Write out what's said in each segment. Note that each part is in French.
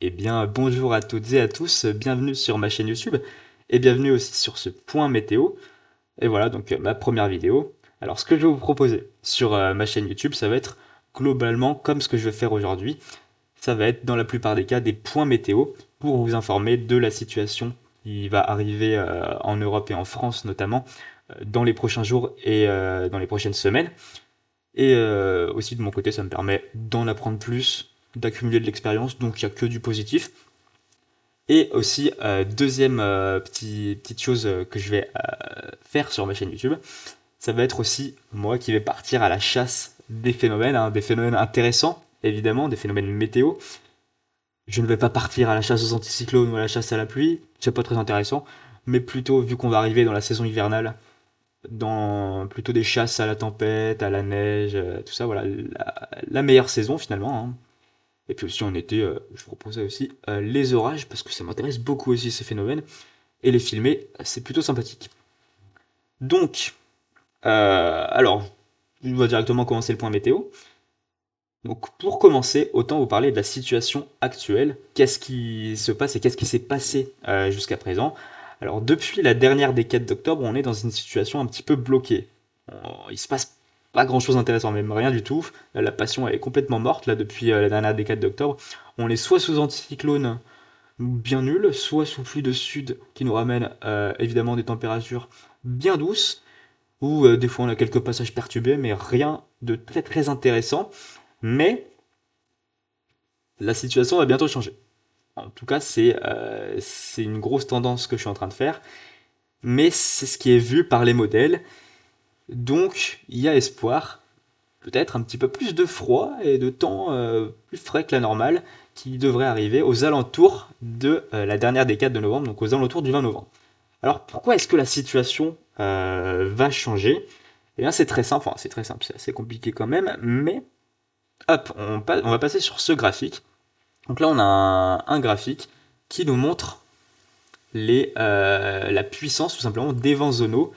Eh bien, bonjour à toutes et à tous, bienvenue sur ma chaîne YouTube et bienvenue aussi sur ce point météo. Et voilà donc ma première vidéo. Alors, ce que je vais vous proposer sur ma chaîne YouTube, ça va être globalement comme ce que je vais faire aujourd'hui. Ça va être dans la plupart des cas des points météo pour vous informer de la situation qui va arriver en Europe et en France notamment dans les prochains jours et dans les prochaines semaines. Et aussi de mon côté, ça me permet d'en apprendre plus, d'accumuler de l'expérience, donc il n'y a que du positif. Et aussi, deuxième petite chose que je vais faire sur ma chaîne YouTube, ça va être aussi moi qui vais partir à la chasse des phénomènes, hein, des phénomènes intéressants, évidemment, des phénomènes météo. Je ne vais pas partir à la chasse aux anticyclones ou à la chasse à la pluie, c'est pas très intéressant, mais plutôt, vu qu'on va arriver dans la saison hivernale, dans plutôt des chasses à la tempête, à la neige, tout ça, voilà, la meilleure saison finalement, hein. Et puis aussi en été, je proposais aussi les orages, parce que ça m'intéresse beaucoup aussi ces phénomènes, et les filmer, c'est plutôt sympathique. Donc, alors, on va directement commencer le point météo. Donc, pour commencer, autant vous parler de la situation actuelle. Qu'est-ce qui se passe et qu'est-ce qui s'est passé jusqu'à présent? Alors, depuis la dernière décade d'octobre, on est dans une situation un petit peu bloquée. Il se passe pas grand-chose d'intéressant, même rien du tout. La passion elle est complètement morte là depuis la dernière décade d'octobre. On est soit sous anticyclone bien nul, soit sous flux de sud qui nous ramène évidemment des températures bien douces, ou des fois on a quelques passages perturbés, mais rien de très très intéressant. Mais la situation va bientôt changer. En tout cas, c'est une grosse tendance que je suis en train de faire, mais c'est ce qui est vu par les modèles. Donc, il y a espoir, peut-être un petit peu plus de froid et de temps plus frais que la normale, qui devrait arriver aux alentours de la dernière décade de novembre, donc aux alentours du 20 novembre. Alors, pourquoi est-ce que la situation va changer? Eh bien, c'est très simple, enfin, c'est très simple, c'est assez compliqué quand même, mais hop, on va passer sur ce graphique. Donc là, on a un graphique qui nous montre la puissance tout simplement des vents zonaux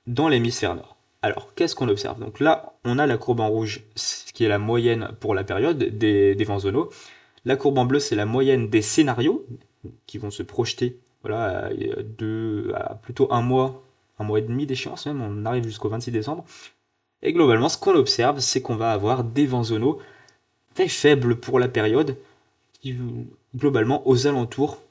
dans l'hémisphère nord. Alors, qu'est-ce qu'on observe? Donc là, on a la courbe en rouge, ce qui est la moyenne pour la période des vents zonaux. La courbe en bleu, c'est la moyenne des scénarios qui vont se projeter, voilà, à plutôt un mois et demi d'échéance même, on arrive jusqu'au 26 décembre. Et globalement, ce qu'on observe, c'est qu'on va avoir des vents zonaux très faibles pour la période, qui globalement aux alentours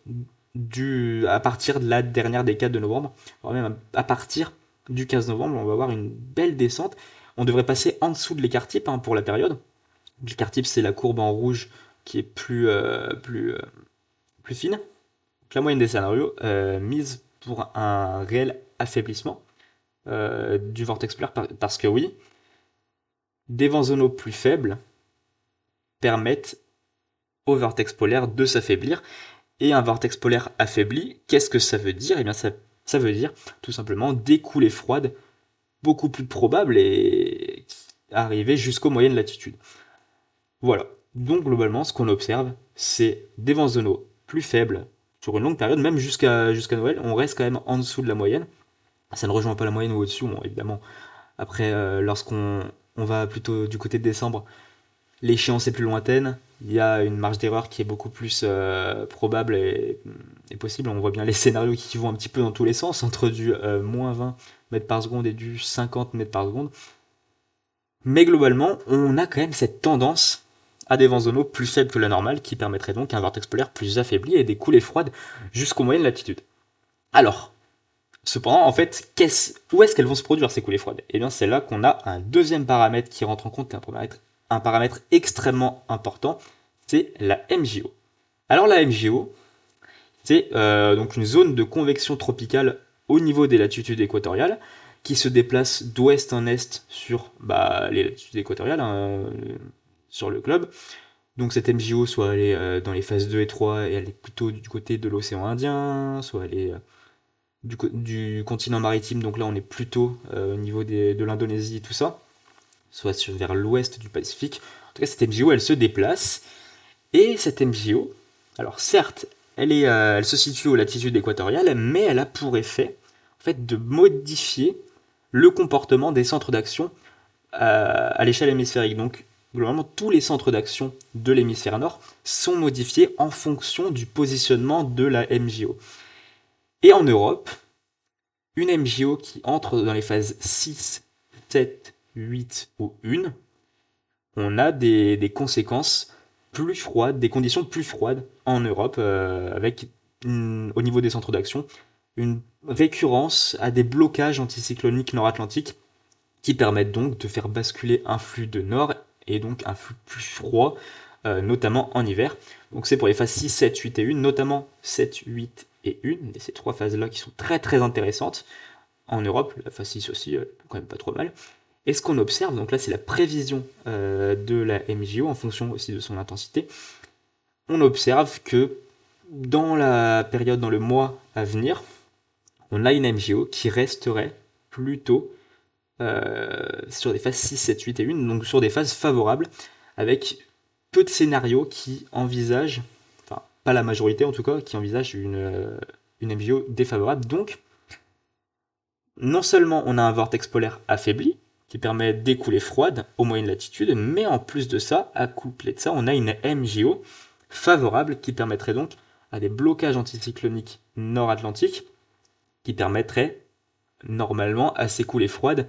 à partir de la dernière décade de novembre, voire même à partir du 15 novembre, on va avoir une belle descente. On devrait passer en dessous de l'écart type hein, pour la période. L'écart type, c'est la courbe en rouge qui est plus fine. Donc, la moyenne des scénarios mise pour un réel affaiblissement du vortex polaire parce que oui, des vents zonaux plus faibles permettent au vortex polaire de s'affaiblir. Et un vortex polaire affaibli, qu'est-ce que ça veut dire? Eh bien, ça veut dire tout simplement des coulées froides beaucoup plus probables et arriver jusqu'aux moyennes latitudes. Voilà. Donc, globalement, ce qu'on observe, c'est des vents zonaux plus faibles sur une longue période, même jusqu'à Noël. On reste quand même en dessous de la moyenne. Ça ne rejoint pas la moyenne ou au-dessus, bon, évidemment. Après, lorsqu'on va plutôt du côté de décembre, l'échéance est plus lointaine, il y a une marge d'erreur qui est beaucoup plus probable et possible. On voit bien les scénarios qui vont un petit peu dans tous les sens, entre du moins 20 mètres par seconde et du 50 mètres par seconde. Mais globalement, on a quand même cette tendance à des vents zonaux plus faibles que la normale, qui permettrait donc un vortex polaire plus affaibli et des coulées froides jusqu'aux moyennes latitudes. Alors, cependant, en fait, où est-ce qu'elles vont se produire ces coulées froides? Eh bien, c'est là qu'on a un deuxième paramètre qui rentre en compte, un paramètre extrêmement important, c'est la MJO. Alors la MJO, c'est donc une zone de convection tropicale au niveau des latitudes équatoriales qui se déplace d'ouest en est sur les latitudes équatoriales hein, sur le globe. Donc cette MJO, soit elle est dans les phases 2 et 3 et elle est plutôt du côté de l'océan Indien, soit elle est du continent maritime, donc là on est plutôt au niveau de l'Indonésie et tout ça, soit vers l'ouest du Pacifique. En tout cas, cette MJO, elle se déplace. Et cette MJO, alors certes, elle se situe aux latitudes équatoriales, mais elle a pour effet, en fait, de modifier le comportement des centres d'action à l'échelle hémisphérique. Donc, globalement, tous les centres d'action de l'hémisphère nord sont modifiés en fonction du positionnement de la MJO. Et en Europe, une MJO qui entre dans les phases 6, 7, 8 ou 1, on a des conséquences plus froides, des conditions plus froides en Europe, avec au niveau des centres d'action, une récurrence à des blocages anticycloniques nord-atlantiques qui permettent donc de faire basculer un flux de nord et donc un flux plus froid, notamment en hiver. Donc c'est pour les phases 6, 7, 8 et 1, notamment 7, 8 et 1, et ces trois phases-là qui sont très très intéressantes. En Europe, la phase 6 aussi, quand même pas trop mal. Et ce qu'on observe, donc là c'est la prévision de la MJO en fonction aussi de son intensité, on observe que dans la période, dans le mois à venir, on a une MJO qui resterait plutôt sur des phases 6, 7, 8 et 1, donc sur des phases favorables, avec peu de scénarios qui envisagent, enfin pas la majorité en tout cas, qui envisagent une MJO défavorable. Donc non seulement on a un vortex polaire affaibli, qui permet d'écouler froide aux moyennes latitudes, mais en plus de ça, accouplé de ça, on a une MJO favorable qui permettrait donc à des blocages anticycloniques nord-atlantiques qui permettraient normalement à ces coulées froides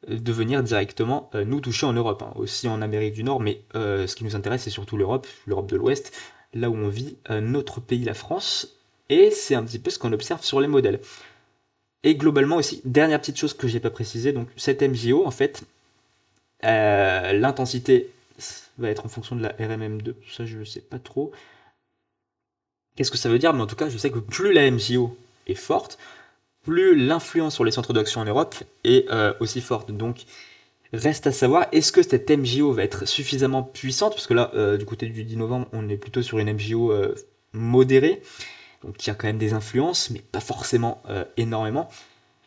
de venir directement nous toucher en Europe, hein, aussi en Amérique du Nord, mais ce qui nous intéresse c'est surtout l'Europe, l'Europe de l'Ouest, là où on vit, notre pays, la France, et c'est un petit peu ce qu'on observe sur les modèles. Et globalement aussi, dernière petite chose que j'ai pas précisé, donc cette MJO en fait, l'intensité va être en fonction de la RMM2, ça je sais pas trop. Qu'est-ce que ça veut dire? Mais en tout cas, je sais que plus la MJO est forte, plus l'influence sur les centres d'action en Europe est aussi forte. Donc, reste à savoir, est-ce que cette MJO va être suffisamment puissante? Parce que là, du côté du 10 novembre, on est plutôt sur une MJO modérée, donc il y a quand même des influences, mais pas forcément énormément.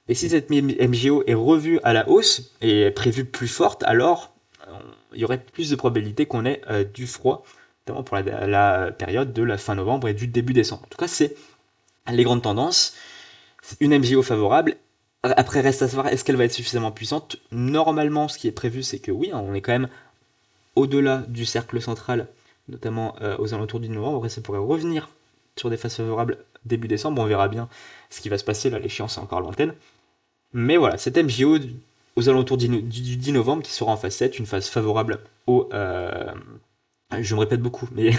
Et si cette MJO est revue à la hausse et est prévue plus forte, alors il y aurait plus de probabilité qu'on ait du froid, notamment pour la période de la fin novembre et du début décembre. En tout cas, c'est les grandes tendances. Une MJO favorable. Après, reste à savoir, est-ce qu'elle va être suffisamment puissante? Normalement, ce qui est prévu, c'est que oui, hein, on est quand même au-delà du cercle central, notamment aux alentours du novembre. Après, ça pourrait revenir sur des phases favorables début décembre. On verra bien ce qui va se passer. Là, l'échéance est encore lointaine. Mais voilà, cette MJO aux alentours du 10 novembre qui sera en phase 7, une phase favorable aux. Je me répète beaucoup, mais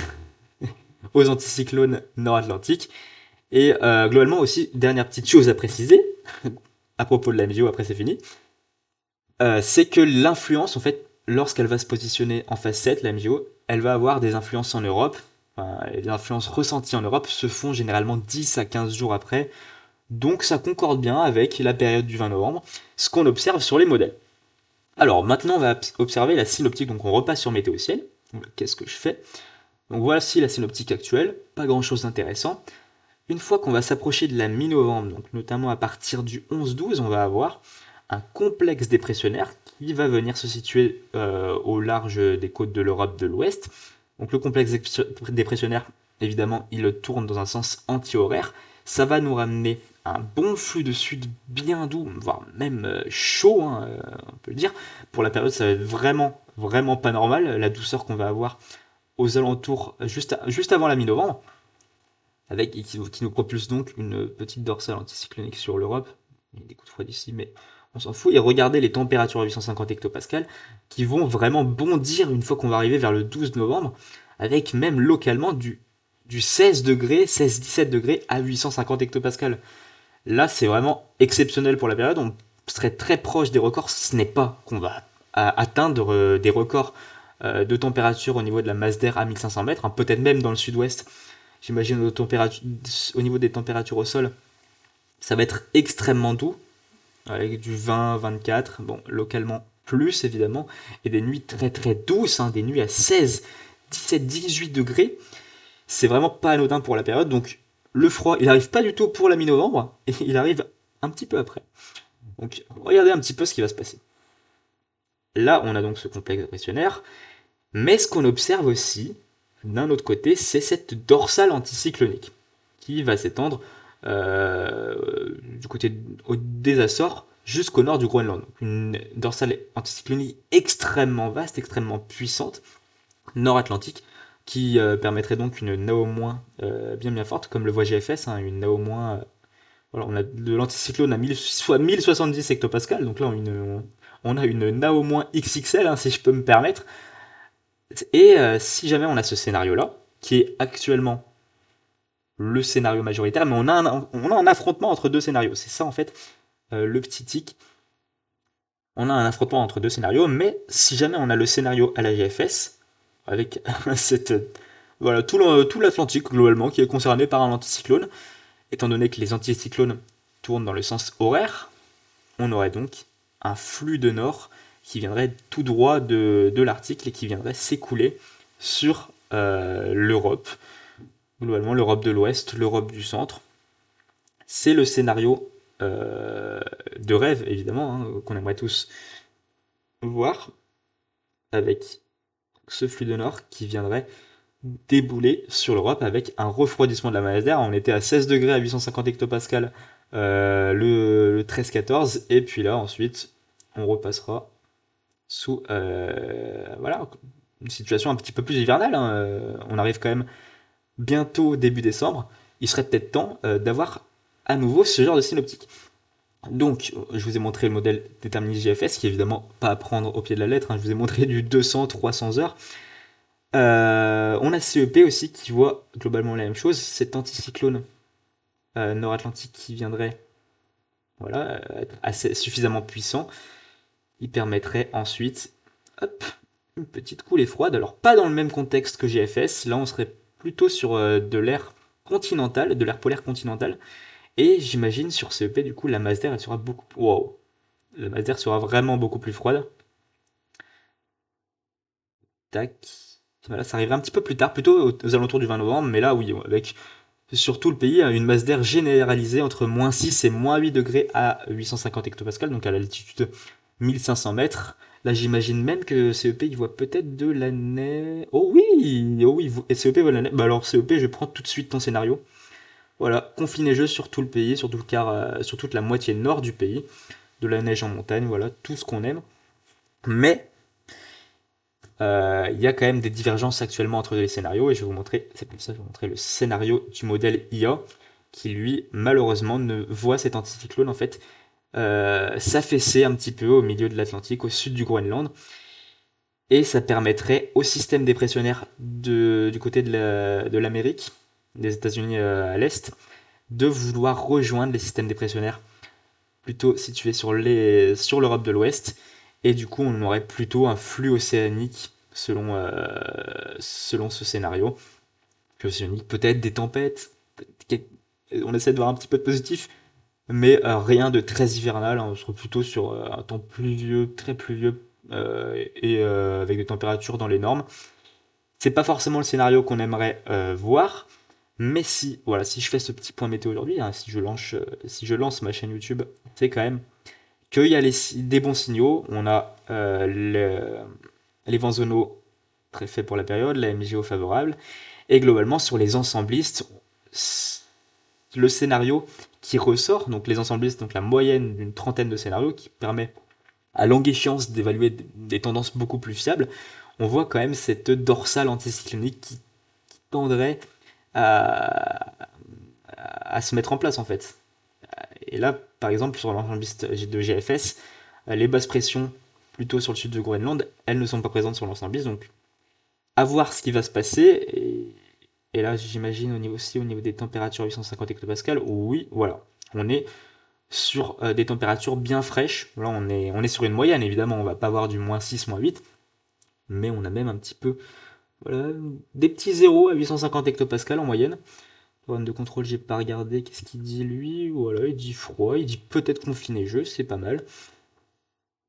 aux anticyclones nord-atlantiques. Et globalement aussi, dernière petite chose à préciser, à propos de la MJO, après c'est fini, c'est que l'influence, en fait, lorsqu'elle va se positionner en phase 7, la MJO, elle va avoir des influences en Europe. Enfin, les influences ressenties en Europe se font généralement 10 à 15 jours après. Donc ça concorde bien avec la période du 20 novembre, ce qu'on observe sur les modèles. Alors maintenant, on va observer la synoptique. Donc on repasse sur Météo Ciel. Qu'est-ce que je fais? Donc voici la synoptique actuelle. Pas grand-chose d'intéressant. Une fois qu'on va s'approcher de la mi-novembre, donc notamment à partir du 11-12, on va avoir un complexe dépressionnaire qui va venir se situer au large des côtes de l'Europe de l'Ouest. Donc le complexe dépressionnaire, évidemment, il tourne dans un sens anti-horaire. Ça va nous ramener un bon flux de sud bien doux, voire même chaud, hein, on peut le dire. Pour la période, ça va être vraiment, vraiment pas normal, la douceur qu'on va avoir aux alentours, juste avant la mi-novembre avec qui nous propulse donc une petite dorsale anticyclonique sur l'Europe. Il y a des coups de froid d'ici, mais on s'en fout. Et regardez les températures à 850 hectopascales qui vont vraiment bondir une fois qu'on va arriver vers le 12 novembre, avec même localement du 16 degrés, 16-17 degrés à 850 hectopascales. Là, c'est vraiment exceptionnel pour la période. On serait très proche des records, si ce n'est pas qu'on va atteindre des records de température au niveau de la masse d'air à 1500 mètres, hein, peut-être même dans le sud-ouest. J'imagine au niveau des températures au sol, ça va être extrêmement doux, avec du 20, 24, bon, localement plus évidemment, et des nuits très très douces, hein, des nuits à 16, 17, 18 degrés. C'est vraiment pas anodin pour la période, donc le froid, il arrive pas du tout pour la mi-novembre, et il arrive un petit peu après. Donc regardez un petit peu ce qui va se passer. Là, on a donc ce complexe dépressionnaire, mais ce qu'on observe aussi, d'un autre côté, c'est cette dorsale anticyclonique qui va s'étendre du côté des Açores jusqu'au nord du Groenland. Donc une dorsale anticyclonique extrêmement vaste, extrêmement puissante, nord-atlantique, qui permettrait donc une NAO- bien forte, comme le voit GFS, hein, une NAO-. Voilà, on a de l'anticyclone à 1070 hectopascales, donc là on a une NAO- XXL, hein, si je peux me permettre. Et si jamais on a ce scénario-là, qui est actuellement le scénario majoritaire, mais on a un affrontement entre deux scénarios. C'est ça en fait le petit tic. On a un affrontement entre deux scénarios, mais si jamais on a le scénario à la GFS, avec cette, voilà, tout l'Atlantique globalement qui est concerné par un anticyclone, étant donné que les anticyclones tournent dans le sens horaire, on aurait donc un flux de nord qui viendrait tout droit de l'Arctique et qui viendrait s'écouler sur l'Europe, globalement l'Europe de l'Ouest, l'Europe du Centre. C'est le scénario de rêve, évidemment, hein, qu'on aimerait tous voir, avec ce flux de nord qui viendrait débouler sur l'Europe avec un refroidissement de la masse d'air. On était à 16 degrés à 850 hectopascales le 13-14, et puis là, ensuite, on repassera sous voilà, une situation un petit peu plus hivernale, hein. On arrive quand même bientôt début décembre. Il serait peut-être temps d'avoir à nouveau ce genre de synoptique. Donc, je vous ai montré le modèle déterministe JFS, qui est évidemment pas à prendre au pied de la lettre, hein. Je vous ai montré du 200-300 heures. On a CEP aussi qui voit globalement la même chose, cet anticyclone nord-atlantique qui viendrait, voilà, être assez, suffisamment puissant. Il permettrait ensuite, hop, une petite coulée froide. Alors pas dans le même contexte que GFS, là on serait plutôt sur de l'air continental, de l'air polaire continental. Et j'imagine sur CEP du coup la masse d'air elle sera beaucoup, wow, la masse d'air sera vraiment beaucoup plus froide. Tac. Voilà, ça arrivera un petit peu plus tard, plutôt aux alentours du 20 novembre, mais là oui, avec sur tout le pays une masse d'air généralisée entre -6 et -8 degrés à 850 hectopascals, donc à l'altitude 1500 mètres. Là, j'imagine même que CEP, il voit peut-être de la neige. Oh oui, et CEP voit de la neige. Bah alors, CEP, je prends tout de suite ton scénario. Voilà, conflit neigeux sur tout le pays, sur, tout le quart, sur toute la moitié nord du pays, de la neige en montagne, voilà, tout ce qu'on aime. Mais il y a quand même des divergences actuellement entre les scénarios, et je vais vous montrer, c'est pour ça que je vais vous montrer le scénario du modèle IA, qui lui, malheureusement, ne voit cet anticyclone en fait s'affaisser un petit peu au milieu de l'Atlantique, au sud du Groenland, et ça permettrait au système dépressionnaire du côté de l'Amérique, des États-Unis à l'est, de vouloir rejoindre les systèmes dépressionnaires plutôt situés sur l'Europe de l'Ouest, et du coup on aurait plutôt un flux océanique selon ce scénario. Flux océanique, peut-être des tempêtes, on essaie de voir un petit peu de positif, mais rien de très hivernal, hein. On serait plutôt sur un temps pluvieux, très pluvieux, et avec des températures dans les normes. C'est pas forcément le scénario qu'on aimerait voir, mais si, voilà, si je fais ce petit point météo aujourd'hui, hein, si je lance ma chaîne YouTube, c'est quand même qu'il y a des bons signaux. On a les vents zonaux très faits pour la période, la MJO favorable, et globalement sur les ensemblistes, le scénario qui ressort, donc les ensemblistes, donc la moyenne d'une trentaine de scénarios qui permet à longue échéance d'évaluer des tendances beaucoup plus fiables, on voit quand même cette dorsale anticyclonique qui tendrait à, à se mettre en place en fait. Et là, par exemple, sur l'ensembliste de GFS, les basses pressions plutôt sur le sud de Groenland, elles ne sont pas présentes sur l'ensembliste, donc à voir ce qui va se passer. Et là, j'imagine aussi au niveau des températures 850 hectopascales, oui, voilà, on est sur des températures bien fraîches. Là, on est sur une moyenne, évidemment, on va pas avoir du -6, -8, mais on a même un petit peu, voilà, des petits zéros à 850 hectopascales en moyenne. Programme de contrôle, j'ai pas regardé, qu'est-ce qu'il dit lui? Voilà, il dit froid, il dit peut-être conflit neigeux, c'est pas mal.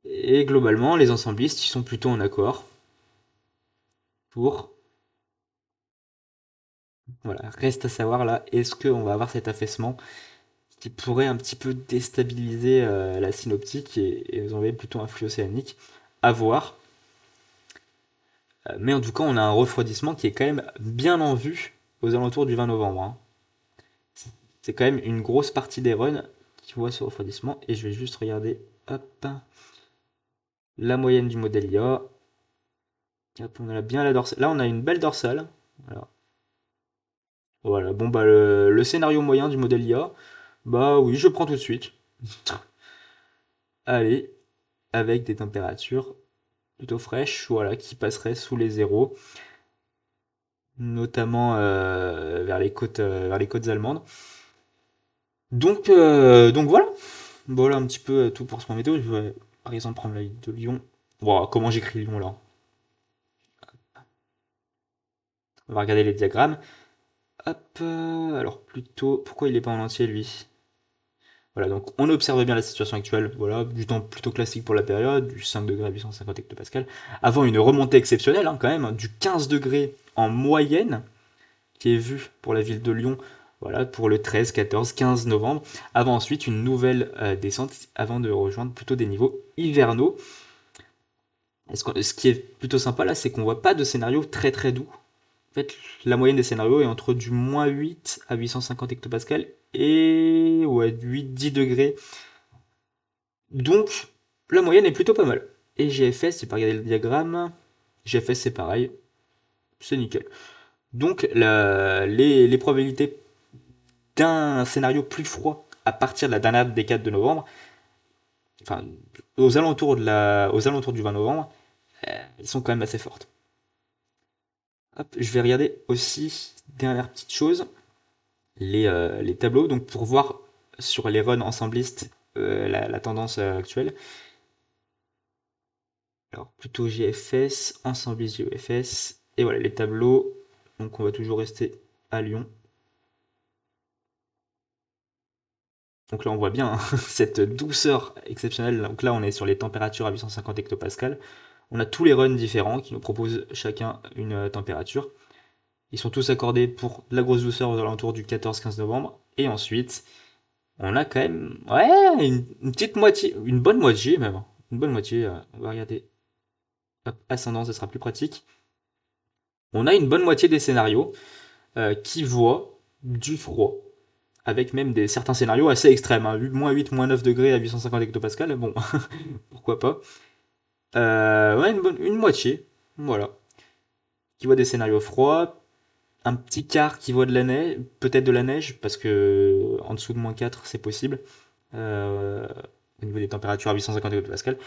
Et globalement, les ensemblistes, ils sont plutôt en accord pour. Voilà, reste à savoir là, est-ce qu'on va avoir cet affaissement qui pourrait un petit peu déstabiliser la synoptique et nous envoyer plutôt un flux océanique? À voir. Mais en tout cas, on a un refroidissement qui est quand même bien en vue aux alentours du 20 novembre, hein. c'est quand même une grosse partie des runs qui voient ce refroidissement. Et je vais juste regarder, hop, la moyenne du modèle IA. Hop, on a bien la dorsale. Là, on a une belle dorsale. Voilà. Voilà. Bon, bah, le scénario moyen du modèle IA, bah oui, je prends tout de suite. Allez, avec des températures plutôt fraîches, voilà, qui passeraient sous les zéros, notamment vers les côtes allemandes. Donc voilà. Voilà un petit peu tout pour ce point météo. Je vais par exemple prendre la ville de Lyon. Wow, comment j'écris Lyon là? On va regarder les diagrammes. Hop, alors plutôt, pourquoi il est pas en entier lui? Voilà, donc on observe bien la situation actuelle, voilà, du temps plutôt classique pour la période, du 5 degrés à 850 hectopascals, avant une remontée exceptionnelle quand même, hein, du 15 degrés en moyenne, qui est vue pour la ville de Lyon, voilà, pour le 13, 14, 15 novembre, avant ensuite une nouvelle descente, avant de rejoindre plutôt des niveaux hivernaux. Ce qui est plutôt sympa là, c'est qu'on voit pas de scénario très très doux. En fait, la moyenne des scénarios est entre du moins 8 à 850 hectopascals et ouais, 8-10 degrés. Donc, la moyenne est plutôt pas mal. Et GFS, j'ai pas regardé le diagramme. GFS, c'est pareil. C'est nickel. Donc, les probabilités d'un scénario plus froid à partir de la dernière décade de novembre, enfin, aux alentours du 20 novembre, elles sont quand même assez fortes. Hop, je vais regarder aussi, dernière petite chose, les tableaux, donc pour voir sur les runs ensemblistes la tendance actuelle. Alors plutôt GFS, ensembliste GFS, et voilà les tableaux. Donc on va toujours rester à Lyon. Donc là on voit bien hein, cette douceur exceptionnelle. Donc là on est sur les températures à 850 hectopascales. On a tous les runs différents qui nous proposent chacun une température. Ils sont tous accordés pour de la grosse douceur aux alentours du 14-15 novembre. Et ensuite, on a quand même ouais, une petite moitié, une bonne moitié même. Une bonne moitié, on va regarder. Hop, ascendant, ça sera plus pratique. On a une bonne moitié des scénarios qui voient du froid, avec même certains scénarios assez extrêmes, hein, moins 8, moins 9 degrés à 850 hectopascales, bon, pourquoi pas. Ouais, une moitié, voilà, qui voit des scénarios froids, un petit quart qui voit de la neige, peut-être de la neige, parce que en dessous de moins 4, c'est possible, euh, au niveau des températures à 850 hectopascales.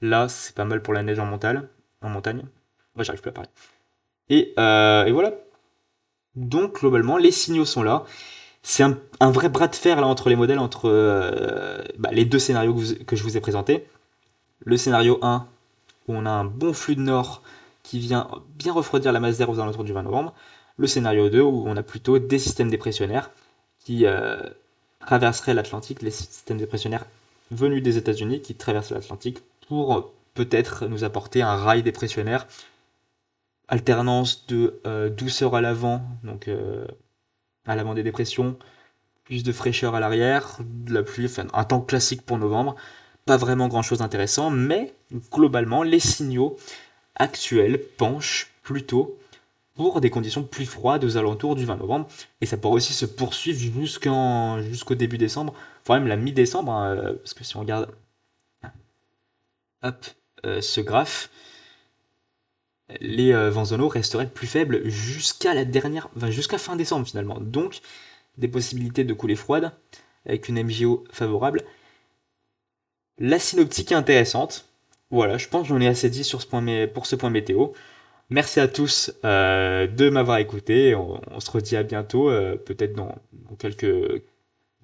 Là, c'est pas mal pour la neige en montagne. Moi, j'arrive plus à parler. Et voilà. Donc, globalement, les signaux sont là. C'est un vrai bras de fer là entre les modèles, entre les deux scénarios que je vous ai présentés. Le scénario 1, où on a un bon flux de nord qui vient bien refroidir la masse d'air aux alentours du 20 novembre. Le scénario 2, où on a plutôt des systèmes dépressionnaires qui traverseraient l'Atlantique, les systèmes dépressionnaires venus des États-Unis qui traversent l'Atlantique pour peut-être nous apporter un rail dépressionnaire, alternance de douceur à l'avant, donc à l'avant des dépressions, plus de fraîcheur à l'arrière, de la pluie, enfin, un temps classique pour novembre. Pas vraiment grand chose d'intéressant, mais globalement, les signaux actuels penchent plutôt pour des conditions plus froides aux alentours du 20 novembre. Et ça pourrait aussi se poursuivre jusqu'au début décembre, voire même la mi-décembre, hein, parce que si on regarde hop, ce graphe, les vents zonaux resteraient plus faibles jusqu'à fin décembre finalement. Donc, des possibilités de coulée froide avec une MJO favorable. La synoptique est intéressante. Voilà, je pense que j'en ai assez dit pour ce point météo. Merci à tous de m'avoir écouté. On se redit à bientôt, peut-être dans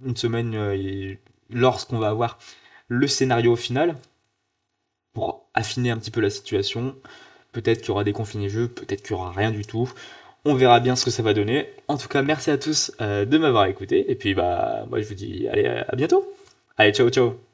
une semaine, lorsqu'on va avoir le scénario final pour affiner un petit peu la situation. Peut-être qu'il y aura des confinés jeux, peut-être qu'il n'y aura rien du tout. On verra bien ce que ça va donner. En tout cas, merci à tous de m'avoir écouté. Et puis, bah, moi, je vous dis, allez, à bientôt. Allez, ciao, ciao.